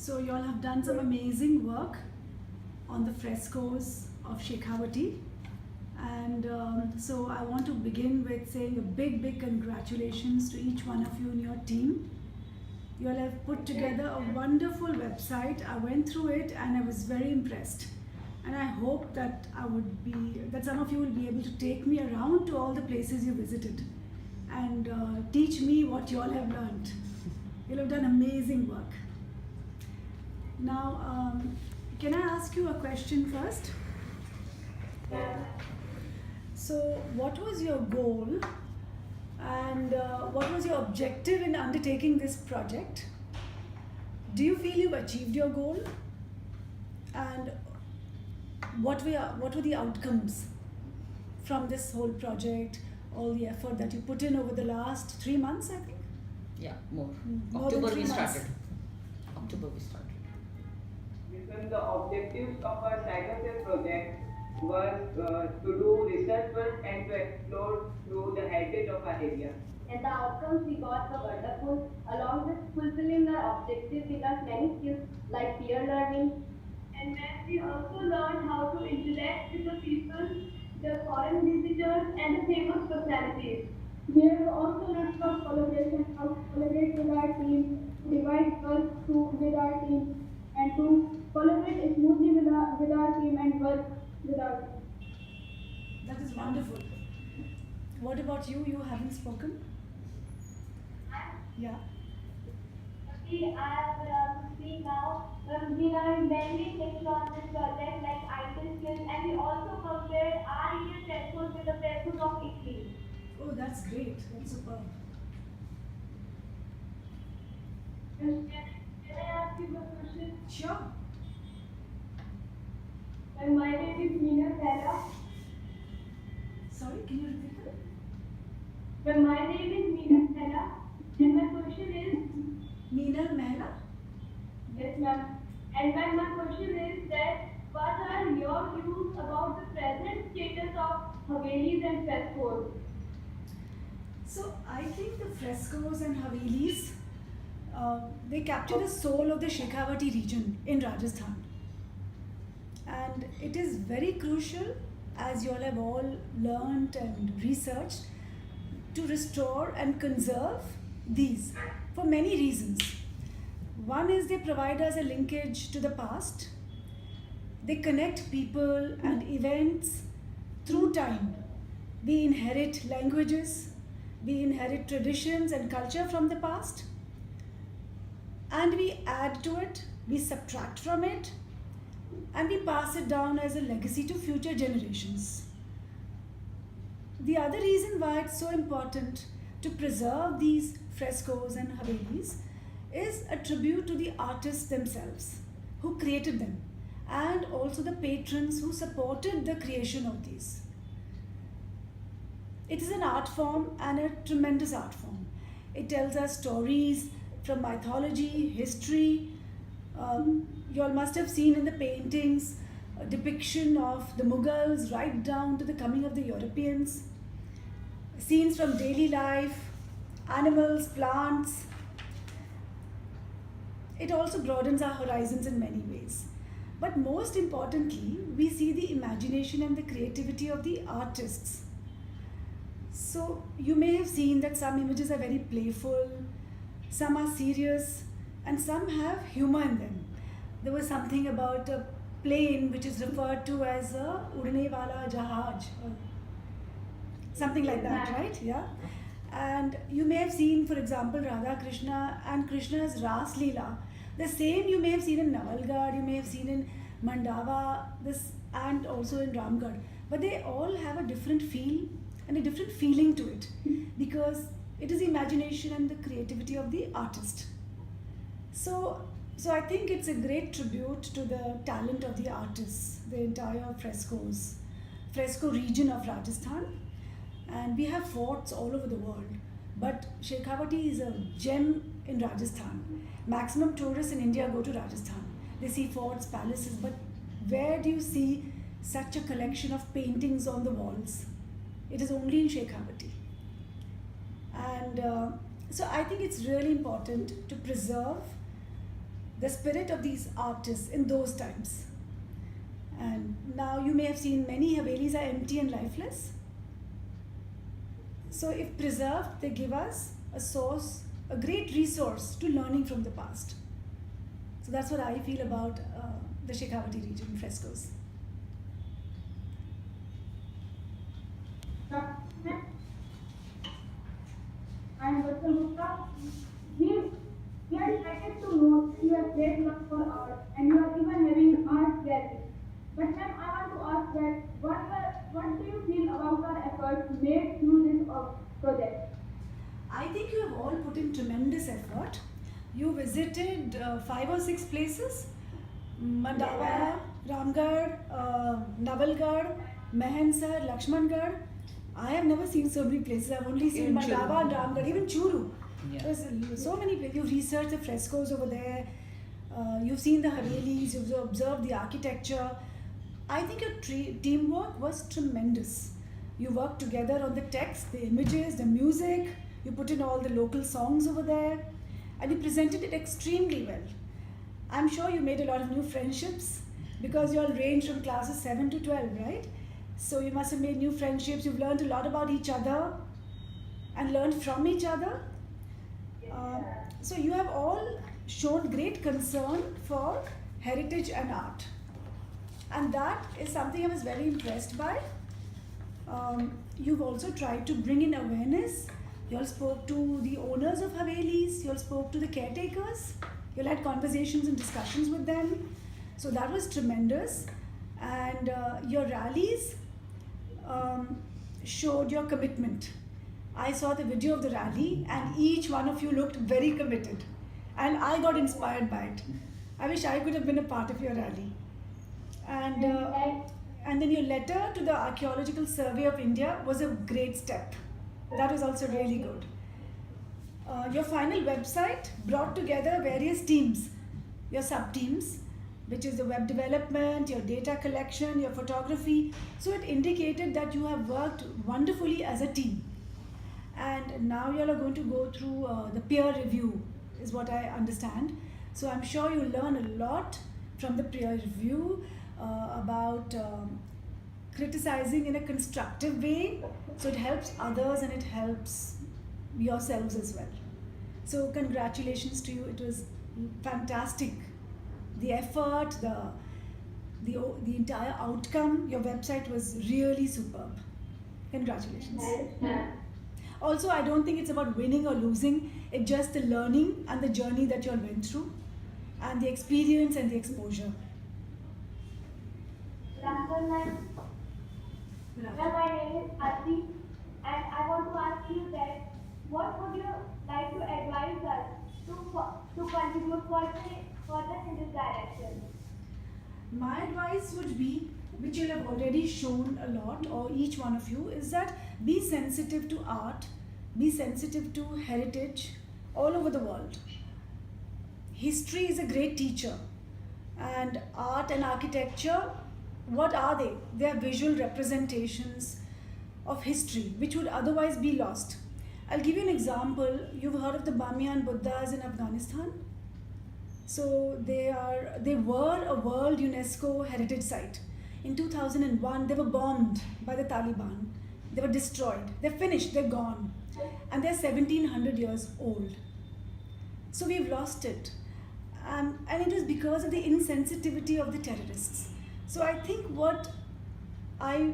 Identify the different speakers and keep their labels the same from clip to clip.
Speaker 1: So you all have done some amazing work on the frescoes of Shekhawati. And so I want to begin with saying a big congratulations to each one of you in your team. You all have put together a wonderful website. I went through it and I was very impressed. And I hope that some of you will be able to take me around to all the places you visited and teach me what you all have learned. You'll have done amazing work. Now, can I ask you a question first? So, what was your goal and what was your objective in undertaking this project? Do you feel you've achieved your goal? And what were the outcomes from this whole project, all the effort that you put in over the last 3 months, I think?
Speaker 2: Yeah, more.
Speaker 1: More
Speaker 2: October
Speaker 1: than 3
Speaker 2: we
Speaker 1: months.
Speaker 2: started. October we started.
Speaker 3: Because the objectives of our cycle project was to do research work and to explore through the heritage of our area.
Speaker 4: And the outcomes we got were wonderful. Along with fulfilling our objectives, we got many skills like peer learning.
Speaker 5: And then we also learned how to interact with the people, the foreign visitors, and the famous personalities.
Speaker 6: We have also learned from collaboration, how to collaborate with our team, to divide work with our team, and to collaborate smoothly with our team and work with our team.
Speaker 1: That is wonderful. What about you? You haven't spoken? Yeah.
Speaker 5: Okay, I will speak now. We learned many things on this project like IT skills, and we also compared our Indian frescoes with the frescoes of Italy.
Speaker 1: Oh, that's great. That's superb.
Speaker 5: Can I ask you a question?
Speaker 1: Sure.
Speaker 5: My name is Meena Sara.
Speaker 1: Sorry, can you repeat that?
Speaker 5: My name is Meena Sara, and my question is.
Speaker 1: Meenal Mehra?
Speaker 5: Yes, ma'am. And my question is that what are your views about the present status of Havelis and frescoes?
Speaker 1: So I think the frescoes and Havelis, they capture the soul of the Shekhawati region in Rajasthan. And it is very crucial, as you all have all learnt and researched, to restore and conserve these for many reasons. One is they provide us a linkage to the past. They connect people and events through time. We inherit languages, we inherit traditions and culture from the past, and we add to it, we subtract from it, and we pass it down as a legacy to future generations. The other reason why it's so important to preserve these frescoes and Havelis is a tribute to the artists themselves who created them and also the patrons who supported the creation of these. It is an art form and a tremendous art form. It tells us stories from mythology, history. You all must have seen in the paintings a depiction of the Mughals right down to the coming of the Europeans. Scenes from daily life, animals, plants. It also broadens our horizons in many ways. But most importantly, we see the imagination and the creativity of the artists. So you may have seen that some images are very playful, some are serious, and some have humor in them. There was something about a plane which is referred to as a udne wala jahaj, or something like that, right? Yeah. And you may have seen, for example, Radha Krishna and Krishna's Ras Leela. The same you may have seen in Navalgarh, you may have seen in Mandava, and also in Ramgarh. But they all have a different feel and a different feeling to it because it is the imagination and the creativity of the artist. So I think it's a great tribute to the talent of the artists, the entire fresco region of Rajasthan. And we have forts all over the world. But Shekhawati is a gem in Rajasthan. Maximum tourists in India go to Rajasthan. They see forts, palaces, but where do you see such a collection of paintings on the walls? It is only in Shekhawati. And so I think it's really important to preserve the spirit of these artists in those times. And now you may have seen many Havelis are empty and lifeless. So if preserved, they give us a source, a great resource to learning from the past. So that's what I feel about the Shekhawati region frescoes.
Speaker 6: And Dr. Gupta, we are delighted to know that you have great love for art and you are even having art gallery. But ma'am, I want to ask that what do you feel about our efforts made through this project?
Speaker 1: I think you have all put in tremendous effort. You visited 5 or 6 places: Mandawa, Ramgarh, Navalgarh, Mehansar, Lakshmangarh. I have never seen so many places. I've only seen
Speaker 2: Even
Speaker 1: Mandawa
Speaker 2: Churu.
Speaker 1: and Ramgarh, even Churu.
Speaker 2: Yeah.
Speaker 1: There's so many places. You've researched the frescoes over there. You've seen the Havelis. You've observed the architecture. I think your teamwork was tremendous. You worked together on the text, the images, the music. You put in all the local songs over there, and you presented it extremely well. I'm sure you made a lot of new friendships because you all range from classes 7 to 12, right? So you must have made new friendships. You've learned a lot about each other and learned from each other. So you have all shown great concern for heritage and art. And that is something I was very impressed by. You've also tried to bring in awareness. You all spoke to the owners of Havelis. You all spoke to the caretakers. You all had conversations and discussions with them. So that was tremendous. And your rallies showed your commitment. I saw the video of the rally and each one of you looked very committed. And I got inspired by it. I wish I could have been a part of your rally. And then your letter to the Archaeological Survey of India was a great step. That was also really good. Your final website brought together various teams, your sub-teams, which is the web development, your data collection, your photography. So it indicated that you have worked wonderfully as a team. And now you all are going to go through the peer review, is what I understand. So I'm sure you'll learn a lot from the peer review about criticizing in a constructive way. So it helps others and it helps yourselves as well. So congratulations to you. It was fantastic. The effort, the entire outcome, your website was really superb. Congratulations. Also, I don't think it's about winning or losing. It's just the learning and the journey that you all went through and the experience and the exposure.
Speaker 5: Good afternoon, ma'am. Well, my name is Ati, and I want to ask you that what would you like to advise us to contribute further in this direction?
Speaker 1: My advice would be, which you'll have already shown a lot, or each one of you, is that be sensitive to art, be sensitive to heritage all over the world. History is a great teacher, and art and architecture, what are they? They are visual representations of history, which would otherwise be lost. I'll give you an example. You've heard of the Bamiyan Buddhas in Afghanistan? So they were a World UNESCO Heritage Site. In 2001, they were bombed by the Taliban. They were destroyed. They're finished. They're gone. And they're 1700 years old. So we've lost it. And it was because of the insensitivity of the terrorists. So I think what I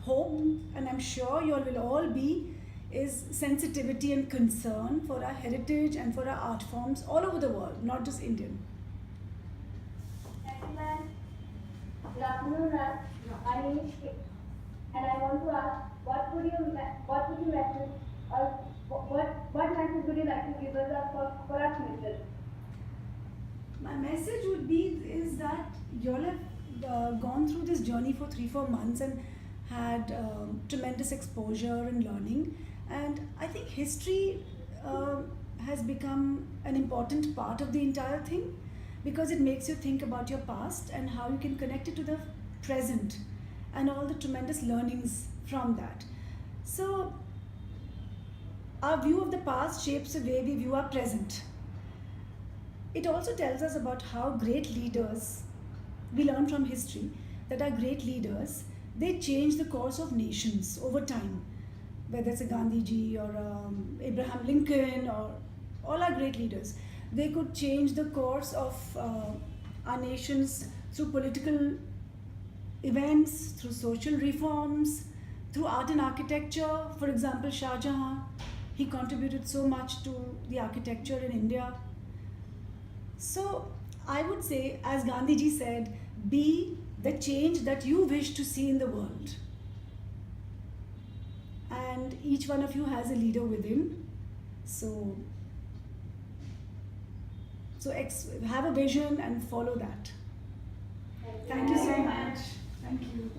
Speaker 1: hope, and I'm sure you all will all be, is sensitivity and concern for our heritage and for our art forms all over the world, not just Indian.
Speaker 4: Thank you, ma'am. Good afternoon, ma'am. My name is Kate, and I want to ask, what would you message, or what message would you like to give us for our future?
Speaker 1: My message would be is that you all have gone through this journey for 3-4 months and had tremendous exposure and learning. And I think history has become an important part of the entire thing because it makes you think about your past and how you can connect it to the present and all the tremendous learnings from that. So our view of the past shapes the way we view our present. it also tells us about how great leaders, we learn from history that our great leaders, they change the course of nations over time. Whether it's a Gandhiji or Abraham Lincoln or all our great leaders, they could change the course of our nations through political events, through social reforms, through art and architecture. For example, Shah Jahan, he contributed so much to the architecture in India. So I would say, as Gandhiji said, be the change that you wish to see in the world. And each one of you has a leader within. So have a vision and follow that. Thank you so much. Thank you.